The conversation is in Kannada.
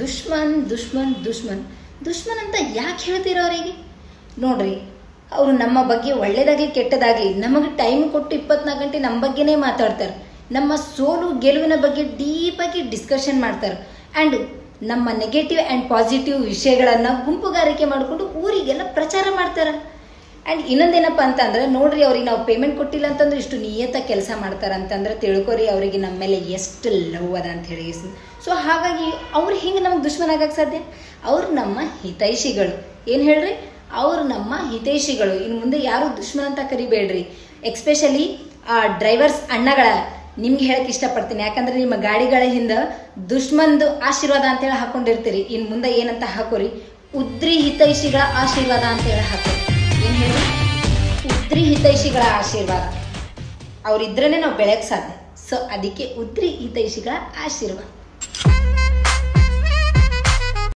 ದುಶ್ಮನ್ ದುಶ್ಮನ್ ದುಶ್ಮನ್ ದುಶ್ಮನ್ ಅಂತ ಯಾಕೆ ಹೇಳ್ತೀರ ಅವರಿಗೆ? ನೋಡ್ರಿ, ಅವರು ನಮ್ಮ ಬಗ್ಗೆ ಒಳ್ಳೇದಾಗ್ಲಿ ಕೆಟ್ಟದಾಗ್ಲಿ ನಮಗೆ ಟೈಮ್ ಕೊಟ್ಟು 24 ಗಂಟೆ ನಮ್ಮ ಬಗ್ಗೆನೇ ಮಾತಾಡ್ತಾರೆ. ನಮ್ಮ ಸೋಲು ಗೆಲುವಿನ ಬಗ್ಗೆ ಡೀಪಾಗಿ ಡಿಸ್ಕಷನ್ ಮಾಡ್ತಾರೆ. ಆ್ಯಂಡ್ ನಮ್ಮ ನೆಗೆಟಿವ್ ಆ್ಯಂಡ್ ಪಾಸಿಟಿವ್ ವಿಷಯಗಳನ್ನು ಗುಂಪುಗಾರಿಕೆ ಮಾಡಿಕೊಂಡು ಊರಿಗೆಲ್ಲ ಪ್ರಚಾರ ಮಾಡ್ತಾರೆ. ಆ್ಯಂಡ್ ಇನ್ನೊಂದೇನಪ್ಪ ಅಂತಂದ್ರೆ, ನೋಡ್ರಿ, ಅವ್ರಿಗೆ ನಾವು ಪೇಮೆಂಟ್ ಕೊಟ್ಟಿಲ್ಲ ಅಂತಂದ್ರೆ ಇಷ್ಟು ನಿಯತ್ತಾಗಿ ಕೆಲಸ ಮಾಡ್ತಾರೆ ಅಂತಂದ್ರೆ ತಿಳ್ಕೊರಿ ಅವರಿಗೆ ನಮ್ಮ ಮೇಲೆ ಎಷ್ಟು ಲವ್ ಅದ ಅಂತ ಹೇಳಿ. ಸೊ ಹಾಗಾಗಿ ಅವ್ರು ಹಿಂಗೆ ನಮಗೆ ದುಶ್ಮನ್ ಆಗಕ್ಕೆ ಸಾಧ್ಯ? ಅವ್ರು ನಮ್ಮ ಹಿತೈಷಿಗಳು. ಏನು ಹೇಳ್ರಿ? ಅವರು ನಮ್ಮ ಹಿತೈಷಿಗಳು. ಇನ್ನು ಮುಂದೆ ಯಾರು ದುಶ್ಮನ್ ಅಂತ ಕರಿಬೇಡ್ರಿ. ಎಕ್ಸ್ಪೆಷಲಿ ಆ ಡ್ರೈವರ್ಸ್ ಅಣ್ಣಗಳ ನಿಮ್ಗೆ ಹೇಳಕ್ ಇಷ್ಟಪಡ್ತೀನಿ. ಯಾಕಂದ್ರೆ ನಿಮ್ಮ ಗಾಡಿಗಳ ಹಿಂದೆ ದುಶ್ಮನ್ದು ಆಶೀರ್ವಾದ ಅಂತೇಳಿ ಹಾಕೊಂಡಿರ್ತೀರಿ. ಇನ್ನು ಮುಂದೆ ಏನಂತ ಹಾಕೋರಿ? ಉದ್ರಿ ಹಿತೈಷಿಗಳ ಆಶೀರ್ವಾದ ಅಂತೇಳಿ ಹಾಕೋರಿ. ಏನು ಹೇಳಿ? ಉದ್ರಿ ಹಿತೈಷಿಗಳ ಆಶೀರ್ವಾದ. ಅವರಿದ್ರೇ ನಾವು ಬೆಳೆಯಕ್ಕೆ ಸಾಧ್ಯ. ಸೊ ಅದಕ್ಕೆ ಉದ್ರಿ ಹಿತೈಷಿಗಳ ಆಶೀರ್ವಾದ.